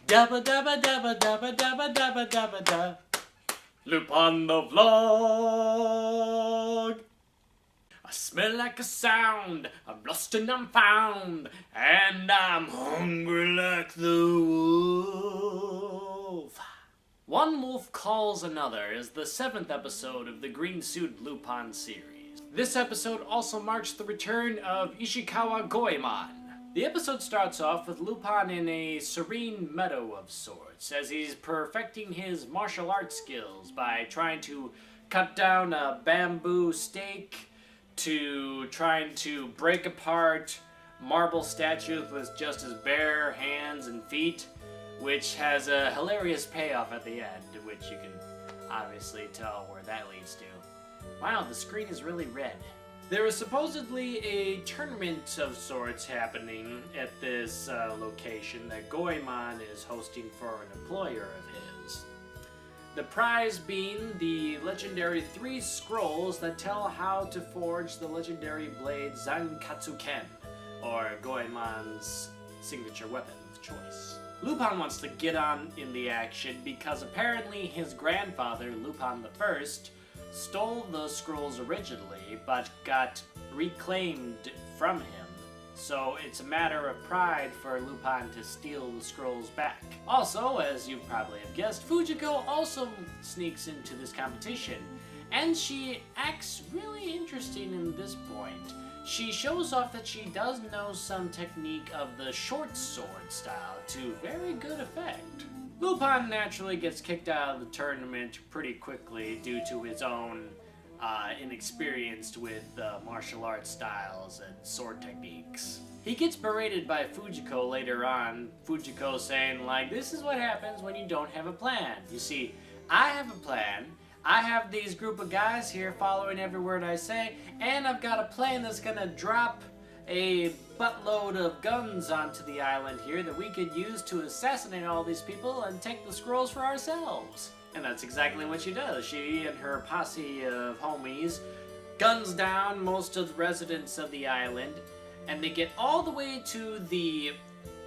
Dabba dabba dabba dabba dabba dabba dabba da. Lupin the vlog. I smell like a sound, I'm lost and I'm found, and I'm hungry like the wolf. One Wolf Calls Another is the 7th episode of the Green Suit Lupin series. This episode also marks the return of Ishikawa Goemon. The episode starts off with Lupin in a serene meadow of sorts, as he's perfecting his martial arts skills by trying to cut down a bamboo stake, to trying to break apart marble statues with just his bare hands and feet, which has a hilarious payoff at the end, which you can obviously tell where that leads to. Wow, the screen is really red. There is supposedly a tournament of sorts happening at this location that Goemon is hosting for an employer of his. The prize being the legendary 3 scrolls that tell how to forge the legendary blade Zankatsuken, or Goemon's signature weapon of choice. Lupin wants to get on in the action because apparently his grandfather, Lupin the First, stole the scrolls originally, but got reclaimed from him. So it's a matter of pride for Lupin to steal the scrolls back. Also, as you probably have guessed, Fujiko also sneaks into this competition, and she acts really interesting in this point. She shows off that she does know some technique of the short sword style to very good effect. Lupin naturally gets kicked out of the tournament pretty quickly due to his own inexperience with martial arts styles and sword techniques. He gets berated by Fujiko later on, Fujiko saying, like, this is what happens when you don't have a plan. You see, I have a plan, I have these group of guys here following every word I say, and I've got a plan that's gonna drop a buttload of guns onto the island here that we could use to assassinate all these people and take the scrolls for ourselves. And that's exactly what she does. She and her posse of homies guns down most of the residents of the island, and they get all the way to the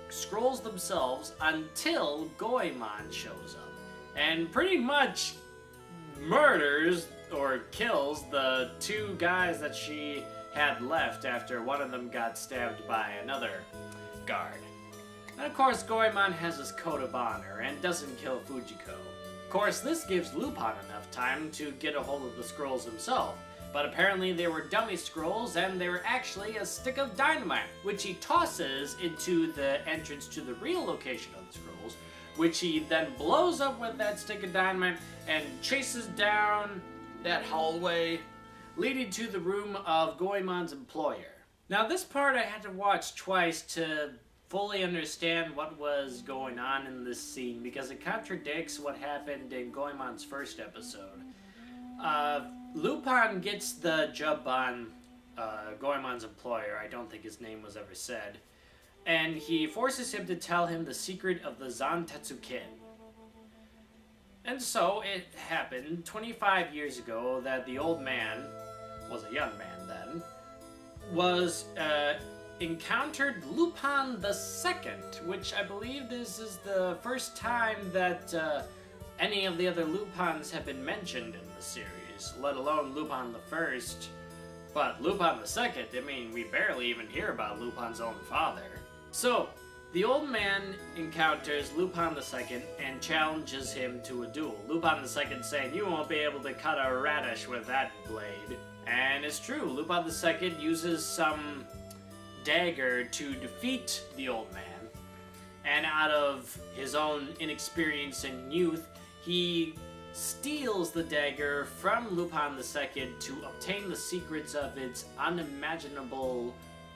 scrolls themselves until Goemon shows up and pretty much murders or kills the 2 guys that she had left after one of them got stabbed by another guard. And of course, Goemon has his code of honor and doesn't kill Fujiko. Of course, this gives Lupin enough time to get a hold of the scrolls himself, but apparently they were dummy scrolls and they were actually a stick of dynamite, which he tosses into the entrance to the real location of the scrolls, which he then blows up with that stick of dynamite and chases down that hallway, leading to the room of Goemon's employer. Now, this part I had to watch twice to fully understand what was going on in this scene, because it contradicts what happened in Goemon's first episode. Lupin gets the job on Goemon's employer, I don't think his name was ever said, and he forces him to tell him the secret of the Zantetsuken. And so it happened 25 years ago that the old man, was a young man then, was encountered Lupin the Second, which I believe this is the first time that any of the other Lupins have been mentioned in the series, let alone Lupin the First. But Lupin the Second, I mean, we barely even hear about Lupin's own father. So, the old man encounters Lupin the Second and challenges him to a duel. Lupin the Second saying, you won't be able to cut a radish with that blade. And it's true, Lupin the Second uses some dagger to defeat the old man. And out of his own inexperience and youth, he steals the dagger from Lupin the Second to obtain the secrets of its unimaginable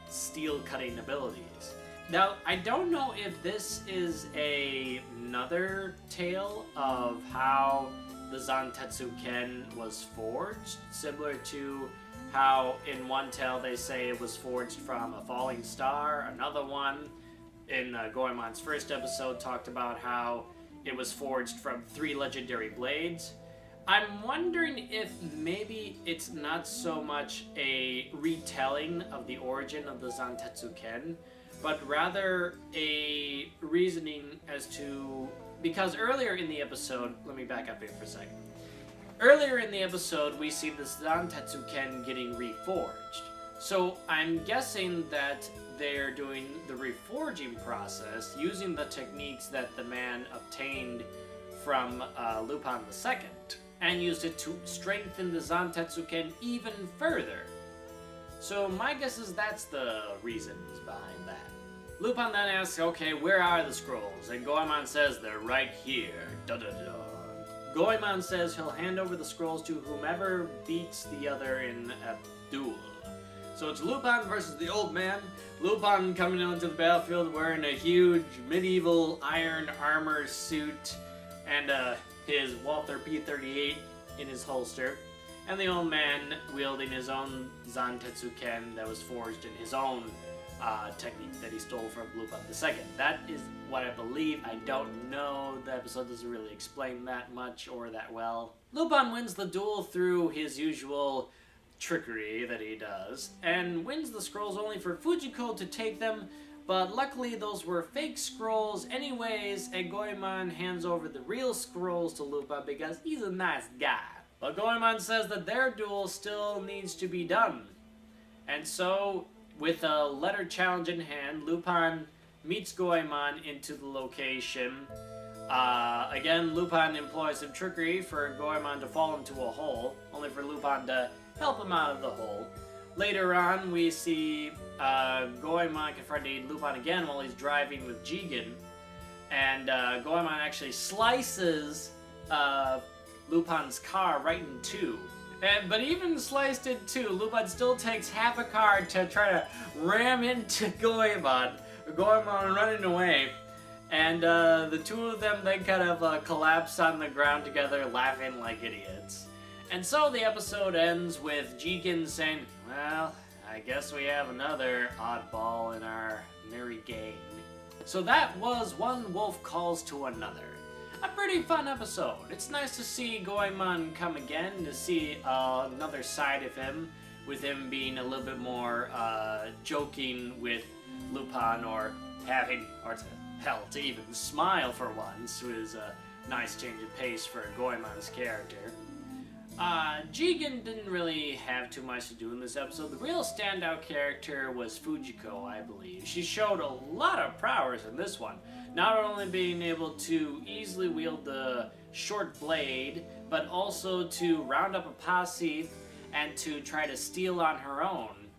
steel-cutting abilities. Now, I don't know if this is another tale of how the Zantetsuken was forged, similar to how in one tale they say it was forged from a falling star. Another one in Goemon's first episode talked about how it was forged from 3 legendary blades. I'm wondering if maybe it's not so much a retelling of the origin of the Zantetsuken, but rather a reasoning as to... Because earlier in the episode... Let me back up here for a second. Earlier in the episode, we see the Zantetsuken getting reforged. So I'm guessing that they're doing the reforging process using the techniques that the man obtained from Lupin II and used it to strengthen the Zantetsuken even further. So my guess is that's the reasons behind that. Lupin then asks, okay, where are the scrolls? And Goemon says, they're right here. Da-da-da. Goemon says he'll hand over the scrolls to whomever beats the other in a duel. So it's Lupin versus the old man. Lupin coming onto the battlefield wearing a huge medieval iron armor suit and his Walther P-38 in his holster. And the old man wielding his own Zantetsuken that was forged in his own technique that he stole from Lupin II. That is what I believe. I don't know. The episode doesn't really explain that much or that well. Lupin wins the duel through his usual trickery that he does, and wins the scrolls only for Fujiko to take them, but luckily those were fake scrolls anyways, and Goemon hands over the real scrolls to Lupin because he's a nice guy. But Goemon says that their duel still needs to be done. And so, with a letter challenge in hand, Lupin meets Goemon into the location. Again, Lupin employs some trickery for Goemon to fall into a hole, only for Lupin to help him out of the hole. Later on, we see Goemon confronting Lupin again while he's driving with Jigen, and Goemon actually slices Lupin's car right in two. But even sliced in two, Lupin still takes half a car to try to ram into Goemon running away. And the two of them then kind of collapse on the ground together, laughing like idiots. And so the episode ends with Jigen saying, well, I guess we have another oddball in our merry gang. So that was One Wolf Calls to Another. A pretty fun episode. It's nice to see Goemon come again, to see another side of him, with him being a little bit more joking with Lupin, or having, or to even smile for once, was a nice change of pace for Goemon's character. Jigen didn't really have too much to do in this episode. The real standout character was Fujiko, I believe. She showed a lot of prowess in this one. Not only being able to easily wield the short blade, but also to round up a posse and to try to steal on her own,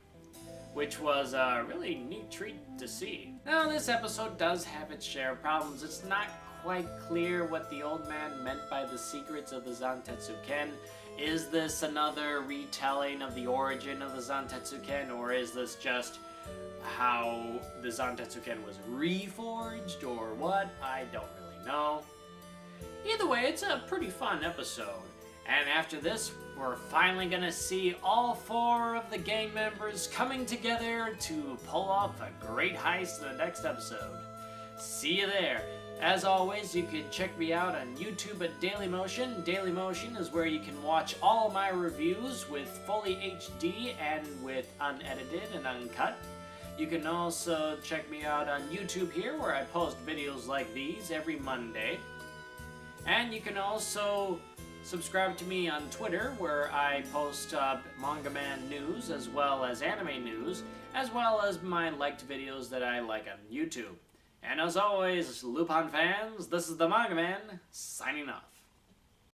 which was a really neat treat to see. Now, this episode does have its share of problems. It's not quite clear what the old man meant by the secrets of the Zantetsuken. Is this another retelling of the origin of the Zantetsuken, or is this just how the Zantetsuken was reforged, or what? I don't really know. Either way, it's a pretty fun episode. And after this, we're finally gonna see all four of the gang members coming together to pull off a great heist in the next episode. See you there. As always, you can check me out on YouTube at Dailymotion. Dailymotion is where you can watch all my reviews with fully HD and with unedited and uncut. You can also check me out on YouTube here, where I post videos like these every Monday. And you can also subscribe to me on Twitter, where I post MangaMan news as well as anime news, as well as my liked videos that I like on YouTube. And as always, Lupin fans, this is the MangaMan, signing off.